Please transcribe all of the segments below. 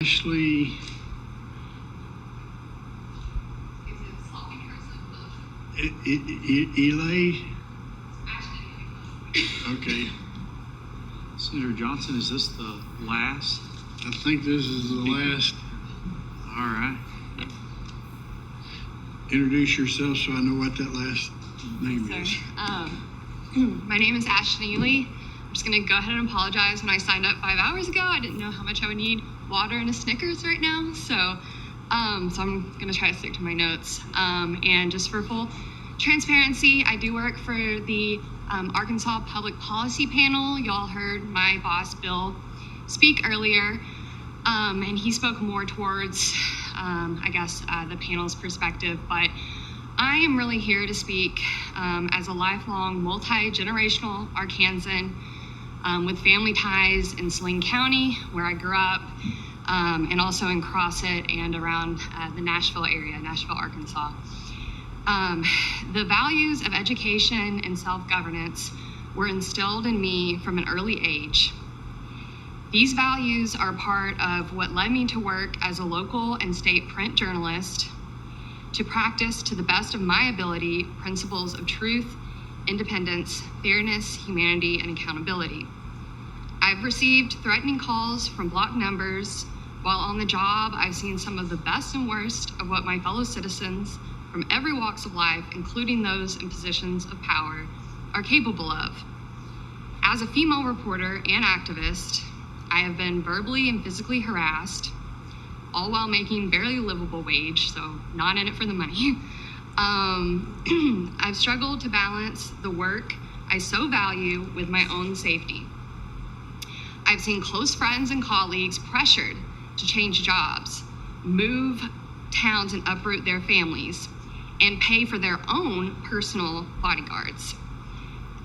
Ashley Eley. Okay. Senator Johnson, is this the last? I think this is the last. All right. Introduce yourself so I know what that last name is. My name is Ashton Eley. I'm just going to go ahead and apologize. When I signed up 5 hours ago, I didn't know how much I would need water and a Snickers right now. So I'm going to try to stick to my notes. And just for full transparency, I do work for the Arkansas Public Policy Panel. Y'all heard my boss, Bill, speak earlier. And he spoke more towards, the panel's perspective. But I am really here to speak as a lifelong, multi-generational Arkansan with family ties in Saline County, where I grew up, and also in Crossett and around the Nashville area, Nashville, Arkansas. The values of education and self-governance were instilled in me from an early age. These values are part of what led me to work as a local and state print journalist, to practice to the best of my ability principles of truth, independence, fairness, humanity, and accountability. I've received threatening calls from block numbers. While on the job, I've seen some of the best and worst of what my fellow citizens from every walks of life, including those in positions of power, are capable of. As a female reporter and activist, I have been verbally and physically harassed, all while making barely livable wage, so not in it for the money. I've struggled to balance the work I so value with my own safety. I've seen close friends and colleagues pressured to change jobs, move towns and uproot their families, and pay for their own personal bodyguards,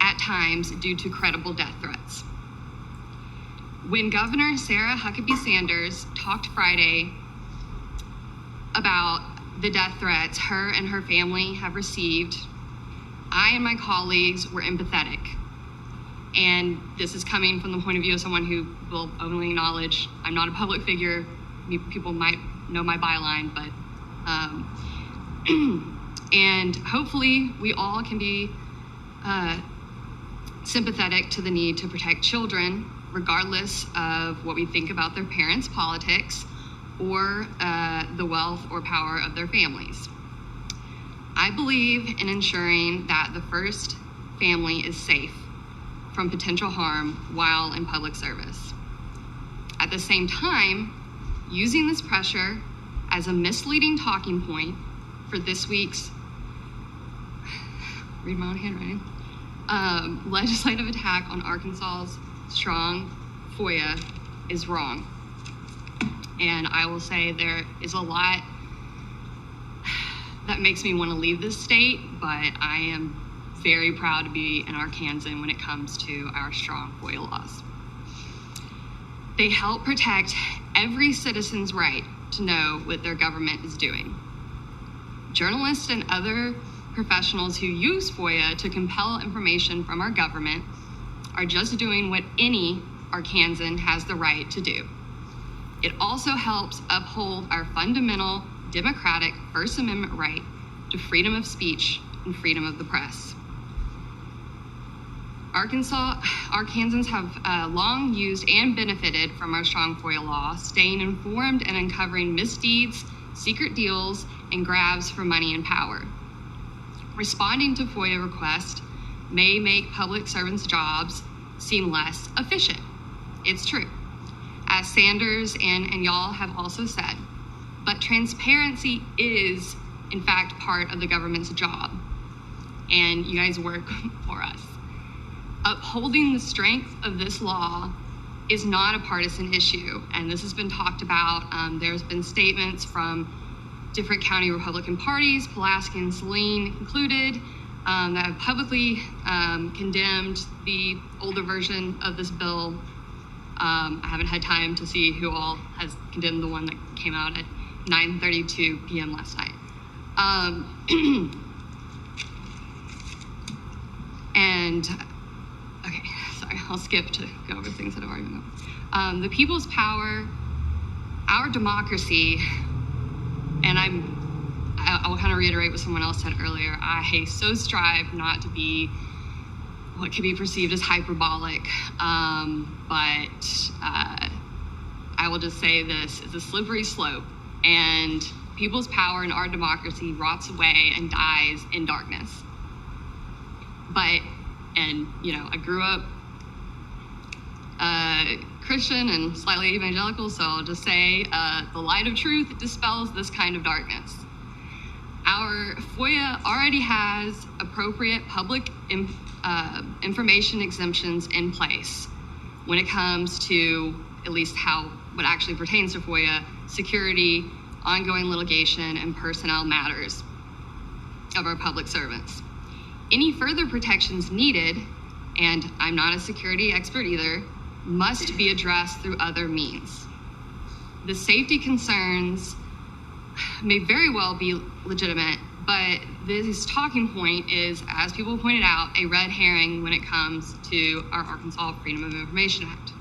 at times due to credible death threats. When Governor Sarah Huckabee Sanders talked Friday about the death threats her and her family have received, I and my colleagues were empathetic. And this is coming from the point of view of someone who will openly acknowledge I'm not a public figure. People might know my byline, but and hopefully we all can be sympathetic to the need to protect children, regardless of what we think about their parents' politics or the wealth or power of their families. I believe in ensuring that the first family is safe from potential harm while in public service. At the same time, using this pressure as a misleading talking point for this week's, read my own handwriting, legislative attack on Arkansas's strong FOIA is wrong. And I will say there is a lot that makes me want to leave this state, but I am very proud to be an Arkansan when it comes to our strong FOIA laws. They help protect every citizen's right to know what their government is doing. Journalists and other professionals who use FOIA to compel information from our government are just doing what any Arkansan has the right to do. It also helps uphold our fundamental democratic First Amendment right to freedom of speech and freedom of the press. Arkansans have long used and benefited from our strong FOIA law, staying informed and uncovering misdeeds, secret deals, and grabs for money and power. Responding to FOIA requests may make public servants' jobs seem less efficient. It's true, as Sanders and y'all have also said, but transparency is, in fact, part of the government's job, and you guys work for us. Upholding the strength of this law is not a partisan issue, and this has been talked about. There's been statements from different county Republican parties, Pulaski and Saline included, that have publicly condemned the older version of this bill. I haven't had time to see who all has condemned the one that came out at 9:32 p.m. last night. I'll skip to go over things that I've already been over. The people's power our democracy, and I will kind of reiterate what someone else said earlier, I so strive not to be what could be perceived as hyperbolic, but I will just say this, it's a slippery slope, and people's power in our democracy rots away and dies in darkness. I grew up Christian and slightly evangelical, so I'll just say the light of truth dispels this kind of darkness. Our FOIA already has appropriate public information exemptions in place when it comes to at least what actually pertains to FOIA, security, ongoing litigation, and personnel matters of our public servants. Any further protections needed, and I'm not a security expert either, must be addressed through other means. The safety concerns may very well be legitimate, but this talking point is, as people pointed out, a red herring when it comes to our Arkansas Freedom of Information Act.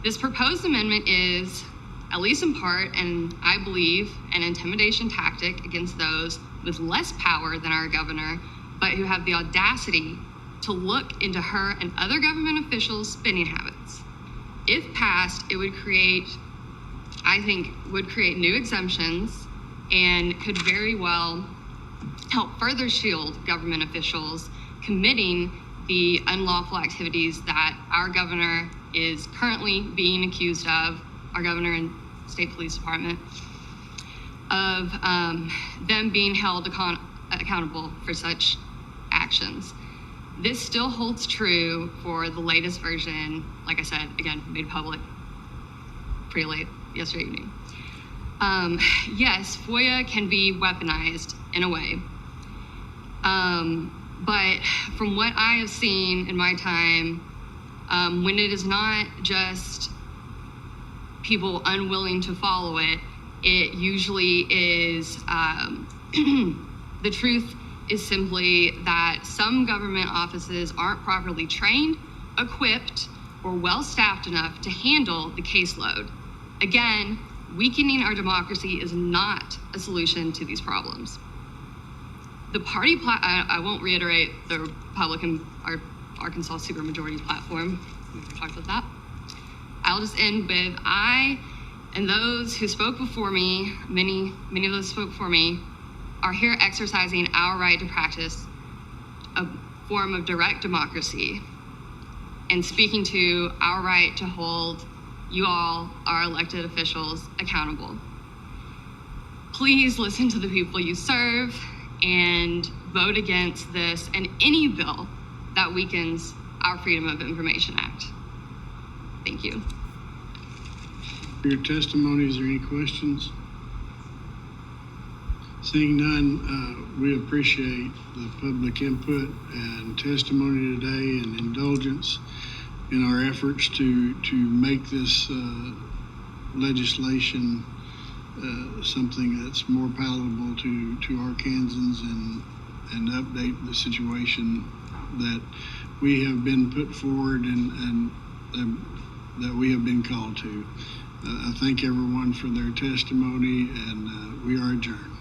This proposed amendment is, at least in part, and I believe, an intimidation tactic against those with less power than our governor, but who have the audacity to look into her and other government officials' spending habits. If passed, it would create new exemptions and could very well help further shield government officials committing the unlawful activities that our governor is currently being accused of, our governor and state police department, of them being held accountable for such actions. This still holds true for the latest version, like I said, again, made public pretty late yesterday evening. Yes, FOIA can be weaponized in a way. But from what I have seen in my time, when it is not just people unwilling to follow it, it usually is, the truth is simply that some government offices aren't properly trained, equipped, or well-staffed enough to handle the caseload. Again, weakening our democracy is not a solution to these problems. The party, I won't reiterate the Republican, our Arkansas supermajority platform. We've talked about that. I'll just end with I and those who spoke before me, many of those spoke before me, are here exercising our right to practice a form of direct democracy and speaking to our right to hold you all, our elected officials, accountable. Please listen to the people you serve and vote against this and any bill that weakens our Freedom of Information Act. Thank you. For your testimony, is there any questions? Seeing none, we appreciate the public input and testimony today and indulgence in our efforts to make this legislation something that's more palatable to Arkansans and update the situation that we have been put forward and that we have been called to. I thank everyone for their testimony, and we are adjourned.